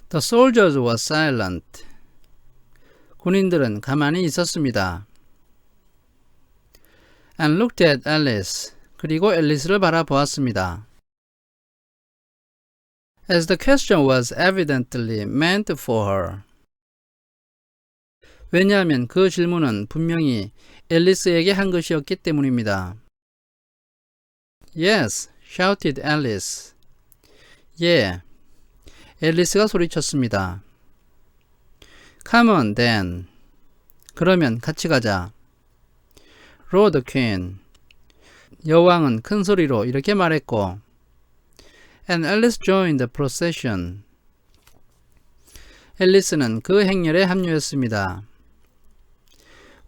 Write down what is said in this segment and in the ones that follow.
The soldiers were silent. 군인들은 가만히 있었습니다. And looked at Alice. 그리고 앨리스를 바라보았습니다. As the question was evidently meant for her. 왜냐하면 그 질문은 분명히 앨리스에게 한 것이었기 때문입니다. Yes, shouted Alice. 예, 앨리스가 소리쳤습니다. Come on, then. 그러면 같이 가자. roared the queen. 여왕은 큰 소리로 이렇게 말했고, and Alice joined the procession. 앨리스는 그 행렬에 합류했습니다.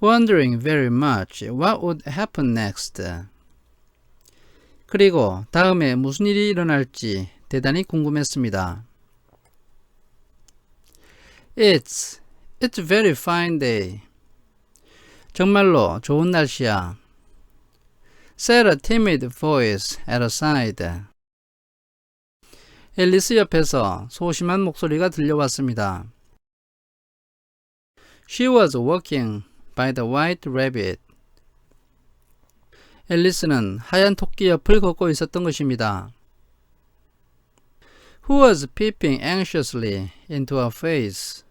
Wondering very much what would happen next. 그리고 다음에 무슨 일이 일어날지 대단히 궁금했습니다. It's a very fine day. 정말로 좋은 날씨야. Said a timid voice at her side. 앨리스 옆에서 소심한 목소리가 들려왔습니다. She was walking by the white rabbit. 앨리스는 하얀 토끼 옆을 걷고 있었던 것입니다. Who was peeping anxiously into her face.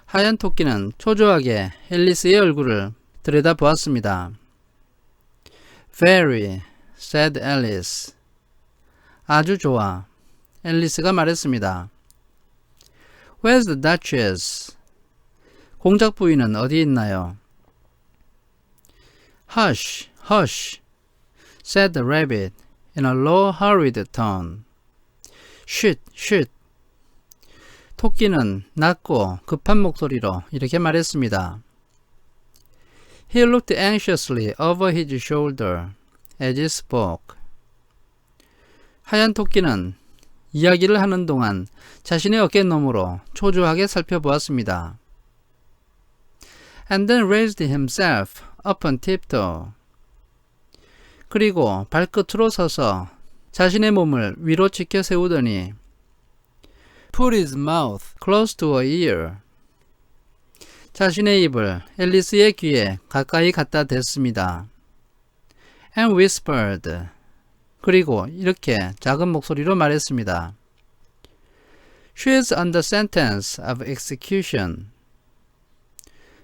하얀 토끼는 초조하게 앨리스의 얼굴을 들여다보았습니다. Very, said Alice. 아주 좋아, 앨리스가 말했습니다. Where's the Duchess? 공작 부인은 어디 있나요? Hush, hush, said the rabbit in a low, hurried tone. Shut, shut. 토끼는 낮고 급한 목소리로 이렇게 말했습니다. He looked anxiously over his shoulder as he spoke. 하얀 토끼는 이야기를 하는 동안 자신의 어깨너머로 초조하게 살펴보았습니다. And then raised himself up on tiptoe. 그리고 발끝으로 서서 자신의 몸을 위로 치켜 세우더니 put his mouth close to her ear. 자신의 입을 앨리스의 귀에 가까이 갖다 댔습니다. And whispered. 그리고 이렇게 작은 목소리로 말했습니다. She is under sentence of execution.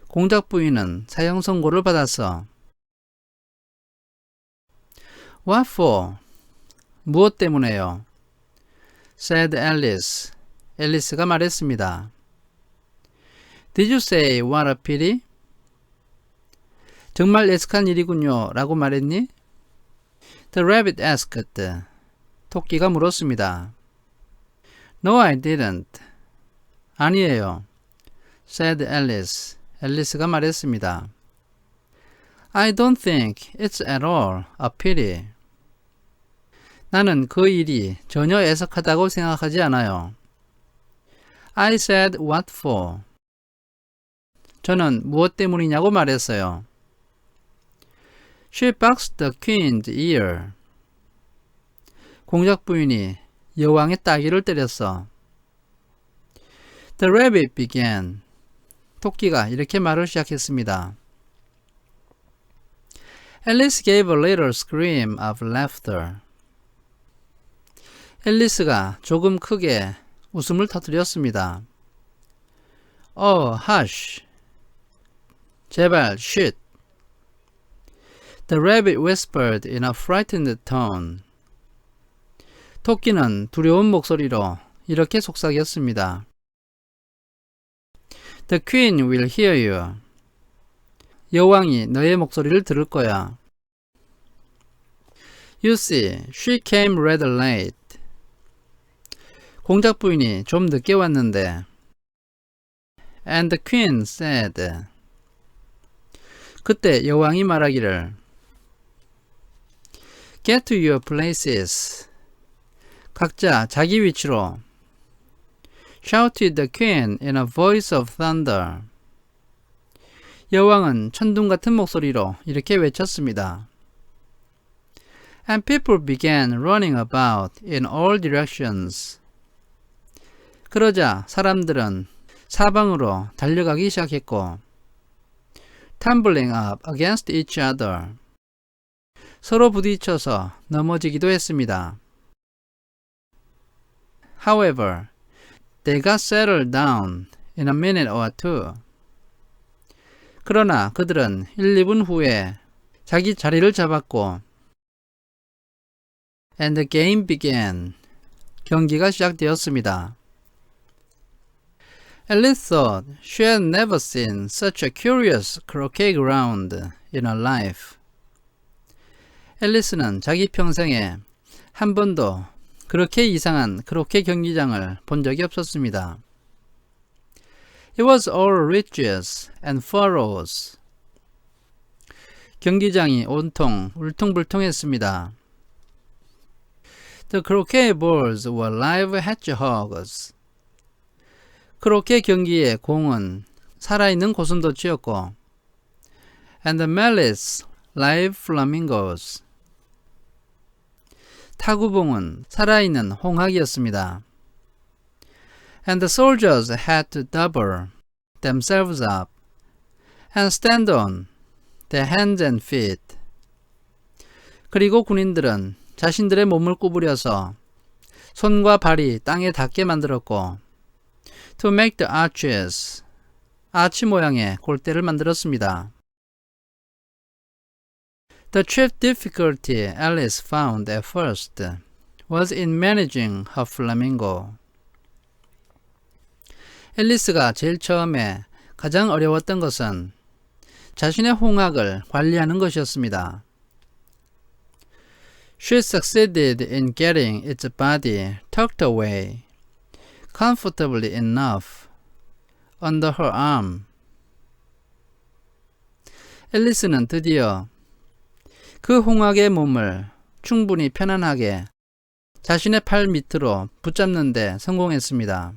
공작 부인은 사형 선고를 받았어. What for? 무엇 때문에요? said Alice. 앨리스가 말했습니다. Did you say what a pity? 정말 애석한 일이군요 라고 말했니? The rabbit asked. 토끼가 물었습니다. No, I didn't. 아니에요. said Alice. 앨리스가 말했습니다. I don't think it's at all a pity. 나는 그 일이 전혀 애석하다고 생각하지 않아요. I said what for. 저는 무엇 때문이냐고 말했어요. She boxed the queen's ear. 공작 부인이 여왕의 따귀를 때렸어. The rabbit began. 토끼가 이렇게 말을 시작했습니다. Alice gave a little scream of laughter. 앨리스가 조금 크게 웃음을 터뜨렸습니다. Oh, hush. 제발, shit. The rabbit whispered in a frightened tone. 토끼는 두려운 목소리로 이렇게 속삭였습니다. The queen will hear you. 여왕이 너의 목소리를 들을 거야. You see, she came rather late. 공작 부인이 좀 늦게 왔는데. And the queen said. 그때 여왕이 말하기를 Get to your places. 각자 자기 위치로. Shouted the queen in a voice of thunder. 여왕은 천둥 같은 목소리로 이렇게 외쳤습니다. And people began running about in all directions. 그러자 사람들은 사방으로 달려가기 시작했고 tumbling up against each other 서로 부딪혀서 넘어지기도 했습니다. However, they got settled down in a minute or two. 그러나 그들은 1, 2분 후에 자기 자리를 잡았고 and the game began. 경기가 시작되었습니다. Alice thought she had never seen such a curious croquet ground in her life. 앨리스는 자기 평생에 한 번도 그렇게 이상한 크로켓 경기장을 본 적이 없었습니다. It was all ridges and furrows. 경기장이 온통 울퉁불퉁했습니다. The croquet balls were live hedgehogs. 크로켓 경기의 공은 살아있는 고슴도치였고 and the mallets live flamingos. 타구봉은 살아있는 홍학이었습니다. And the soldiers had to double themselves up and stand on their hands and feet. 그리고 군인들은 자신들의 몸을 구부려서 손과 발이 땅에 닿게 만들었고 to make the arches, 아치 모양의 골대를 만들었습니다. The chief difficulty Alice found at first was in managing her flamingo. 앨리스가 제일 처음에 가장 어려웠던 것은 자신의 홍학을 관리하는 것이었습니다. She succeeded in getting its body tucked away comfortably enough under her arm. 앨리스는 드디어 그 홍학의 몸을 충분히 편안하게 자신의 팔 밑으로 붙잡는 데 성공했습니다.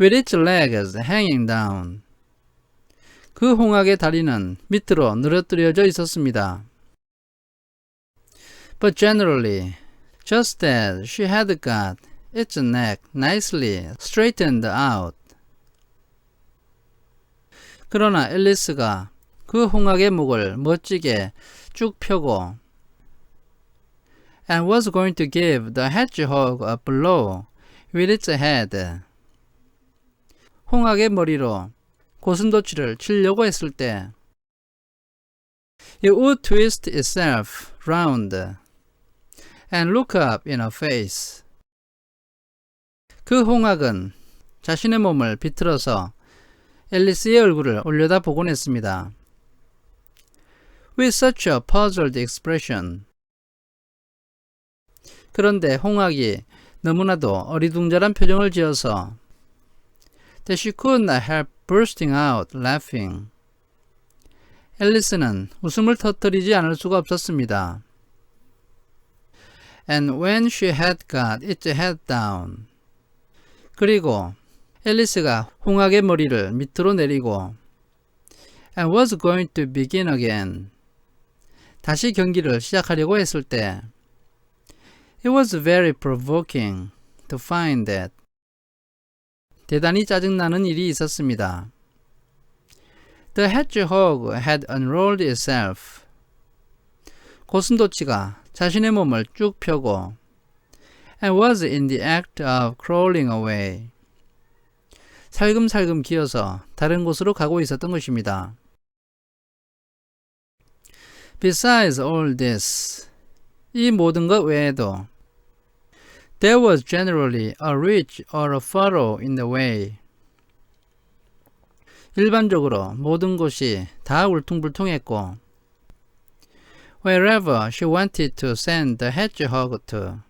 With its legs hanging down. 그 홍학의 다리는 밑으로 늘어뜨려져 있었습니다. But generally, just as she had got its neck nicely straightened out. 그러나 앨리스가 그 홍학의 목을 멋지게 쭉 펴고 and was going to give the hedgehog a blow with its head. 홍학의 머리로 고슴도치를 치려고 했을 때 it would twist itself round and look up in her face. 그 홍학은 자신의 몸을 비틀어서 앨리스의 얼굴을 올려다보곤 했습니다. With such a puzzled expression. 그런데 홍학이 너무나도 어리둥절한 표정을 지어서 that she could not help bursting out laughing. 앨리스는 웃음을 터뜨리지 않을 수가 없었습니다. And when she had got its head down. 그리고 앨리스가 홍학의 머리를 밑으로 내리고 and was going to begin again. 다시 경기를 시작하려고 했을 때 it was very provoking to find that. 대단히 짜증나는 일이 있었습니다. The hedgehog had unrolled itself. 고슴도치가 자신의 몸을 쭉 펴고 and was in the act of crawling away. 살금살금 기어서 다른 곳으로 가고 있었던 것입니다. Besides all this, 이 모든 것 외에도 there was generally a ridge or a furrow in the way. 일반적으로 모든 곳이 다 울퉁불퉁했고 wherever she wanted to send the hedgehog to.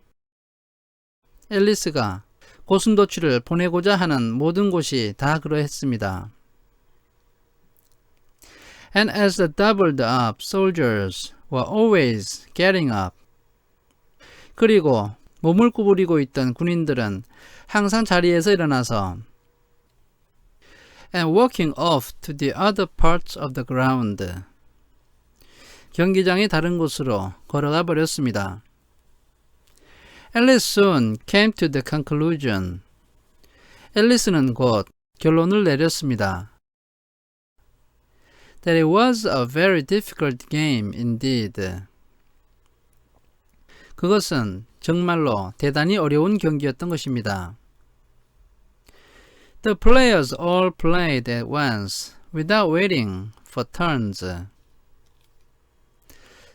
앨리스가 고슴도치를 보내고자 하는 모든 곳이 다 그러했습니다. And as the doubled up soldiers were always getting up. 그리고 몸을 구부리고 있던 군인들은 항상 자리에서 일어나서 and walking off to the other parts of the ground. 경기장의 다른 곳으로 걸어가 버렸습니다. Alice soon came to the conclusion 앨리스는 곧 결론을 내렸습니다. That it was a very difficult game indeed. 그것은 정말로 대단히 어려운 경기였던 것입니다. The players all played at once without waiting for turns.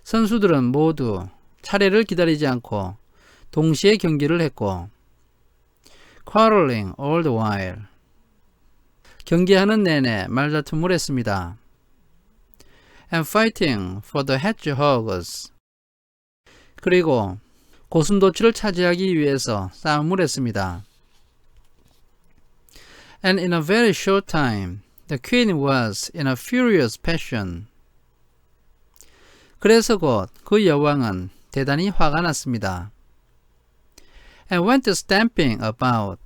선수들은 모두 차례를 기다리지 않고 동시에 경기를 했고 quarreling all the while. 경기하는 내내 말다툼을 했습니다. And fighting for the hedgehogs. 그리고 고슴도치를 차지하기 위해서 싸움을 했습니다. And in a very short time, the queen was in a furious passion. 그래서 곧 그 여왕은 대단히 화가 났습니다. And went stamping about.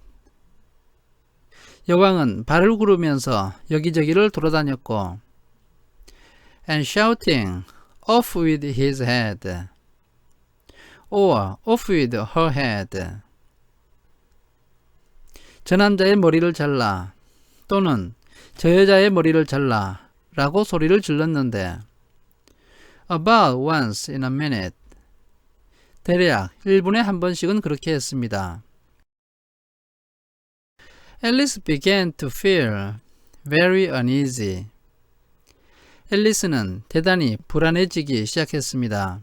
여왕은 발을 구르면서 여기저기를 돌아다녔고 and shouting, off with his head, or off with her head. 저 남자의 머리를 잘라 또는 저 여자의 머리를 잘라 라고 소리를 질렀는데 about once in a minute. 대략 1분에 한 번씩은 그렇게 했습니다. Alice began to feel very uneasy. 앨리스는 대단히 불안해지기 시작했습니다.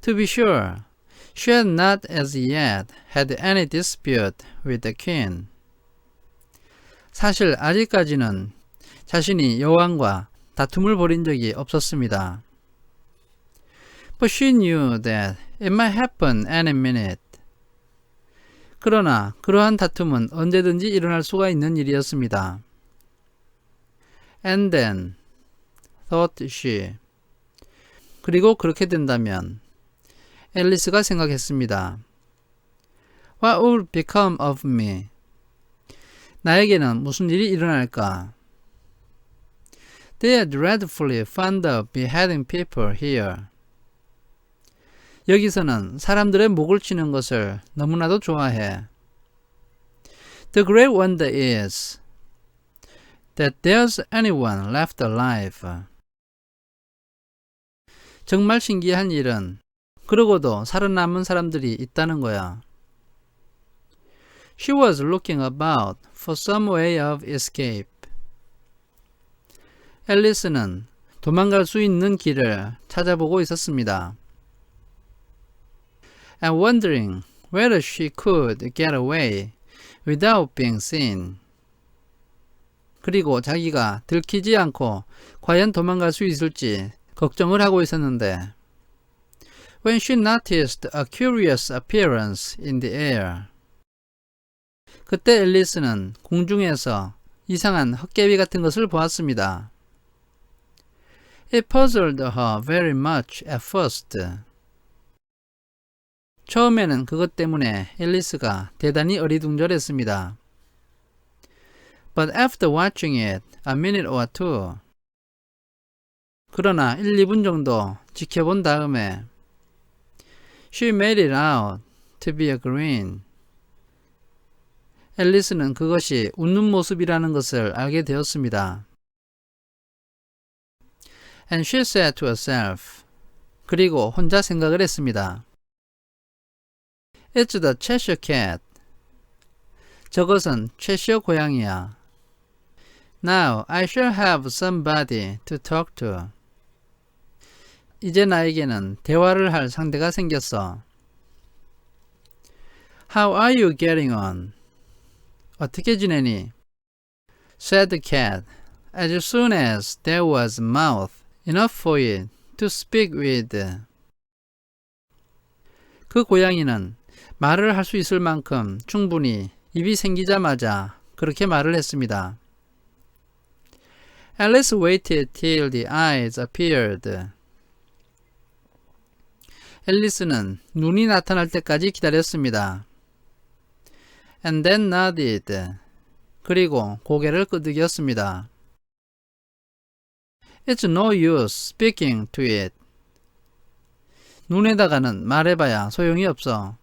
To be sure, she had not as yet had any dispute with the queen. 사실 아직까지는 자신이 여왕과 다툼을 벌인 적이 없었습니다. But she knew that it might happen any minute. 그러나 그러한 다툼은 언제든지 일어날 수가 있는 일이었습니다. And then, thought she. 그리고 그렇게 된다면 앨리스가 생각했습니다. What would become of me? 나에게는 무슨 일이 일어날까? They are dreadfully fond of beheading people here. 여기서는 사람들의 목을 치는 것을 너무나도 좋아해. The great wonder is that there's anyone left alive. 정말 신기한 일은 그러고도 살아남은 사람들이 있다는 거야. She was looking about for some way of escape. 앨리스는 도망갈 수 있는 길을 찾아보고 있었습니다. And wondering whether she could get away without being seen. 그리고 자기가 들키지 않고 과연 도망갈 수 있을지 걱정을 하고 있었는데 when she noticed a curious appearance in the air. 그때 앨리스는 공중에서 이상한 헛개비 같은 것을 보았습니다. It puzzled her very much at first. 처음에는 그것 때문에 앨리스가 대단히 어리둥절했습니다. But after watching it a minute or two. 그러나 1, 2분 정도 지켜본 다음에 She made it out to be a grin. 앨리스는 그것이 웃는 모습이라는 것을 알게 되었습니다. And she said to herself. 그리고 혼자 생각을 했습니다. It's the Cheshire Cat. 저것은 채셔 고양이야. Now I shall have somebody to talk to. 이제 나에게는 대화를 할 상대가 생겼어. How are you getting on? 어떻게 지내니? Said the cat, as soon as there was mouth enough for it to speak with. 그 고양이는 말을 할 수 있을 만큼 충분히 입이 생기자마자 그렇게 말을 했습니다. Alice waited till the eyes appeared. 앨리스는 눈이 나타날 때까지 기다렸습니다. And then nodded. 그리고 고개를 끄덕였습니다. It's no use speaking to it. 눈에다가는 말해봐야 소용이 없어.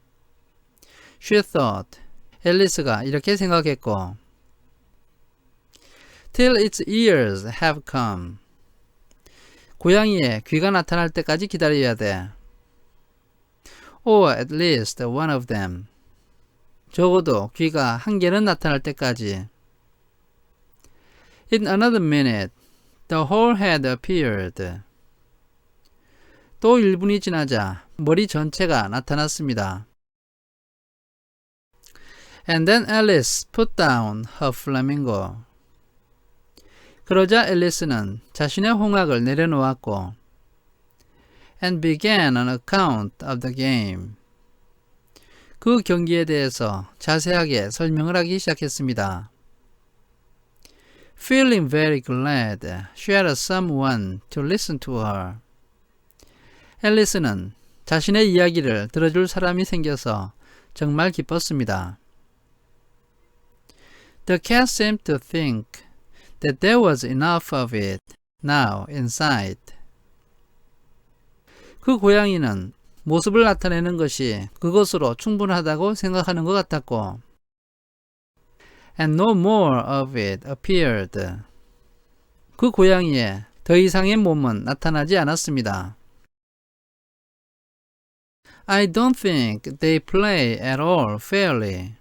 She thought 앨리스가 이렇게 생각했고 till its ears have come. 고양이의 귀가 나타날 때까지 기다려야 돼. or at least one of them. 적어도 귀가 한 개는 나타날 때까지. In another minute, the whole had appeared. 또 1분이 지나자 머리 전체가 나타났습니다. And then Alice put down her flamingo. 그러자 앨리스는 자신의 홍학을 내려놓았고 and began an account of the game. 그 경기에 대해서 자세하게 설명을 하기 시작했습니다. Feeling very glad, she had someone to listen to her. 앨리스는 자신의 이야기를 들어줄 사람이 생겨서 정말 기뻤습니다. The cat seemed to think that there was enough of it now inside. 그 고양이는 모습을 나타내는 것이 그것으로 충분하다고 생각하는 것 같았고 and no more of it appeared. 그 고양이의 더 이상의 몸은 나타나지 않았습니다. I don't think they play at all fairly.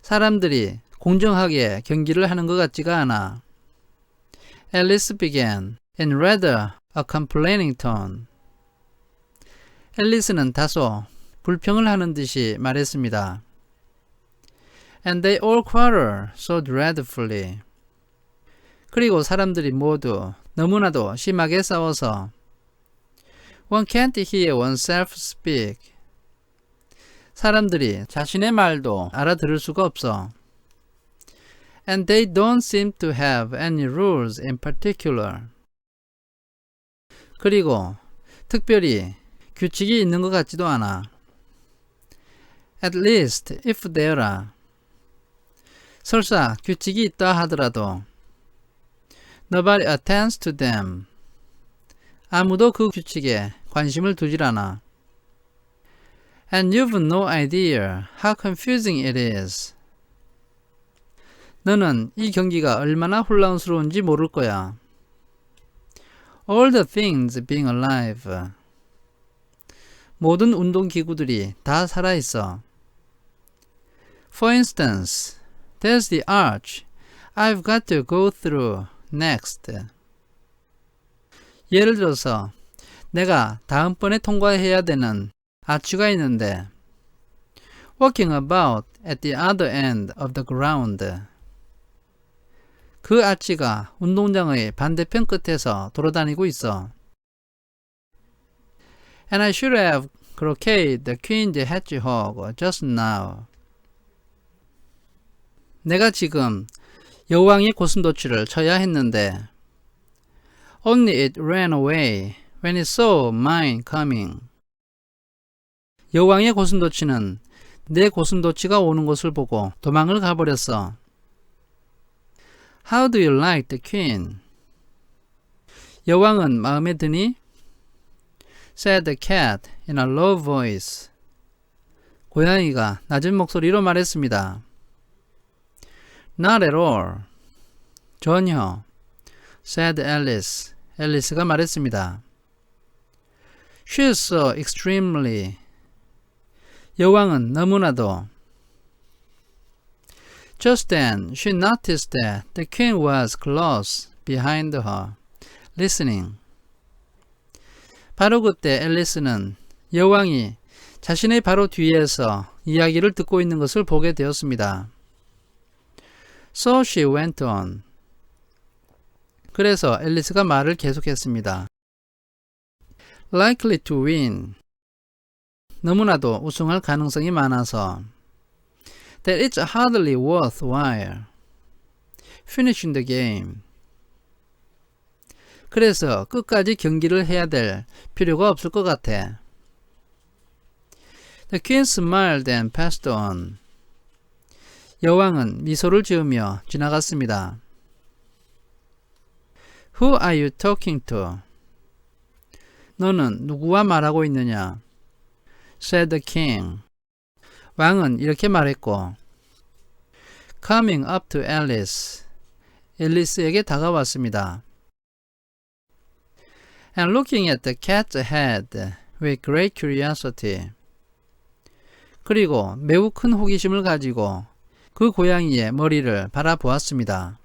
사람들이 공정하게 경기를 하는 것 같지가 않아. Alice began in rather a complaining tone. 앨리스는 다소 불평을 하는 듯이 말했습니다. And they all quarrel so dreadfully. 그리고 사람들이 모두 너무나도 심하게 싸워서 One can't hear oneself speak. 사람들이 자신의 말도 알아들을 수가 없어. And they don't seem to have any rules in particular. 그리고 특별히 규칙이 있는 것 같지도 않아. At least if there are. 설사 규칙이 있다 하더라도 Nobody attends to them. 아무도 그 규칙에 관심을 두질 않아. And you've no idea how confusing it is. 너는 이 경기가 얼마나 혼란스러운지 모를 거야. All the things being alive. 모든 운동기구들이 다 살아있어. For instance, there's the arch I've got to go through next. 예를 들어서 내가 다음번에 통과해야 되는 아치가 있는데 walking about at the other end of the ground. 그 아치가 운동장의 반대편 끝에서 돌아다니고 있어. And I should have croqueted the Queen the Hedgehog just now. 내가 지금 여왕의 고슴도치를 쳐야 했는데 Only it ran away when it saw mine coming. 여왕의 고슴도치는 내 고슴도치가 오는 것을 보고 도망을 가버렸어. How do you like the queen? 여왕은 마음에 드니? said the cat in a low voice. 고양이가 낮은 목소리로 말했습니다. Not at all. 전혀. said Alice. 앨리스가 말했습니다. She is so extremely. 여왕은 너무나도. Just then she noticed that the king was close behind her, listening. 바로 그때 앨리스는 여왕이 자신의 바로 뒤에서 이야기를 듣고 있는 것을 보게 되었습니다. So she went on. 그래서 앨리스가 말을 계속했습니다. Likely to win. 너무나도 우승할 가능성이 많아서. That it's hardly worthwhile. Finishing the game. 그래서 끝까지 경기를 해야 될 필요가 없을 것 같아. The queen smiled and passed on. 여왕은 미소를 지으며 지나갔습니다. Who are you talking to? 너는 누구와 말하고 있느냐? said the king. 왕은 이렇게 말했고, coming up to Alice, 앨리스에게 다가왔습니다. And looking at the cat's head with great curiosity. 그리고 매우 큰 호기심을 가지고 그 고양이의 머리를 바라보았습니다.